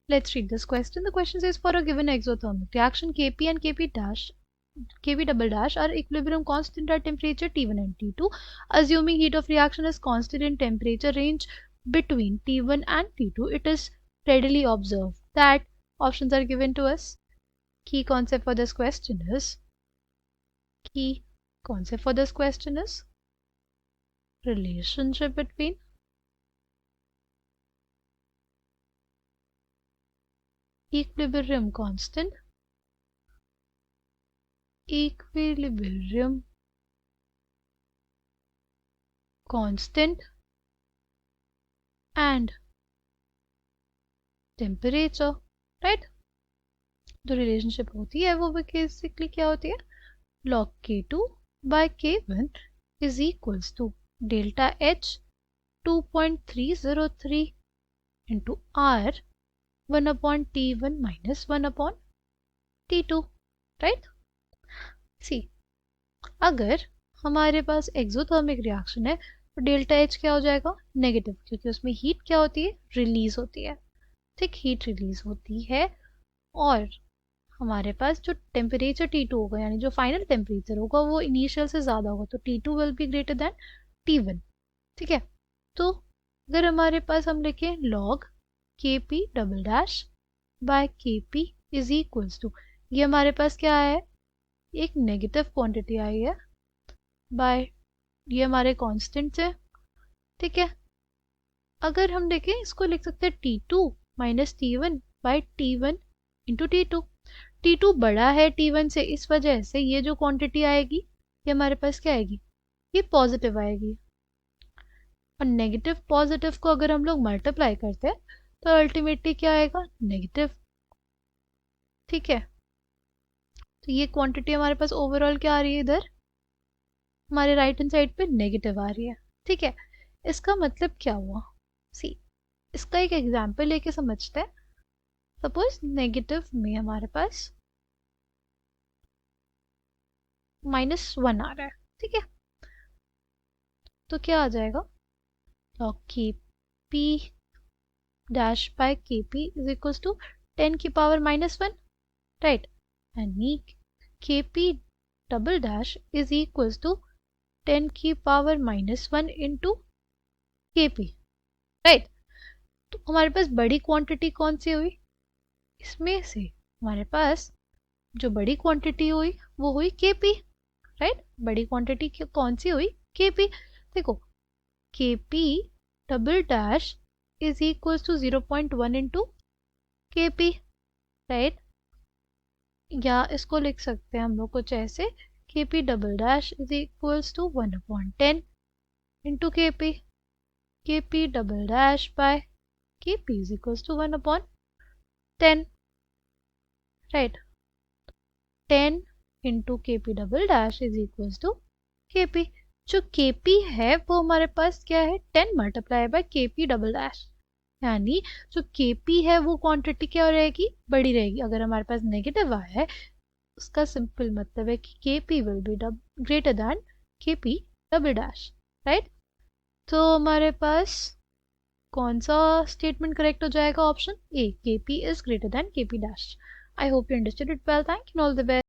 Let's read this question. The question says for a given exothermic reaction Kp and Kp double dash are equilibrium constant at temperature T1 and T2. Assuming heat of reaction is constant in temperature range between T1 and T2, it is readily observed that options are given to us. Key concept for this question is relationship between equilibrium constant and temperature, right? जो relationship होती है वो basically क्या होती है, log K2 by K1 is equals to delta H 2.303 into R 1 upon T1 minus 1 upon T2, right? See, अगर हमारे पास exothermic reaction है तो डेल्टा एच क्या हो जाएगा, नेगेटिव, क्योंकि उसमें हीट क्या होती है, रिलीज होती है, ठीक, हीट रिलीज होती है। और हमारे पास जो टेम्परेचर T2 होगा, यानी जो फाइनल टेम्परेचर होगा वो इनिशियल से ज़्यादा होगा, तो T2 will be greater than T1, ठीक है। तो अगर हमारे पास हम लिखें log Kp double dash by Kp is equals to, ये हमारे पास क्या है, एक नेगेटिव क्वांटिटी आई है बाय, ये हमारे कांस्टेंट है, ठीक है। अगर हम देखें इसको लिख सकते हैं T2 minus T1 bye T1 into T2। T2 बड़ा है T1 से, इस वजह से ये जो क्वांटिटी आएगी ये हमारे पास क्या आएगी, ये पॉजिटिव आएगी। और नेगेटिव पॉजिटिव को अगर हम लोग मल्टीप्लाई करते हैं तो अल्टीमेटली क्या आएगा, नेगेटिव, ठीक है। तो ये क्वांटिटी हमारे पास ओवरऑल क्या आ रही है, इधर हमारे राइट हैंड साइड पे नेगेटिव आ रही है, ठीक है। इसका मतलब क्या हुआ, सी, इसका एक एग्जांपल लेके समझते हैं। सपोज नेगेटिव में हमारे पास -1 आ रहा है, ठीक है। तो क्या आ जाएगा, log Kp dash by Kp is equals to 10 की पावर -1, राइट, यानी Kp double dash is equals to 10 की पावर -1 इंटू Kp, राइट। तो हमारे पास बड़ी क्वांटिटी कौन सी हुई, इसमें से हमारे पास जो बड़ी क्वांटिटी हुई वो हुई Kp, राइट। बड़ी क्वांटिटी कौन सी हुई, Kp। देखो Kp double dash is equals to 0.1 into Kp, right. या इसको लिख सकते हैं हम लोग कुछ ऐसे, Kp double dash is equals to 1/10 into Kp, Kp double dash by Kp is equals to 1/10, right. 10 into Kp double dash is equals to Kp। जो Kp है वो हमारे पास क्या है, 10 multiply by Kp double dash, यानी जो Kp है वो क्वांटिटी क्या रहेगी, बड़ी रहेगी। अगर हमारे पास नेगेटिव आया है उसका सिंपल मतलब है कि Kp will be greater than Kp double dash, right. तो हमारे पास कौन सा स्टेटमेंट करेक्ट हो जाएगा, option A, Kp is greater than Kp dash. I hope you understood it well, thank you, all the best.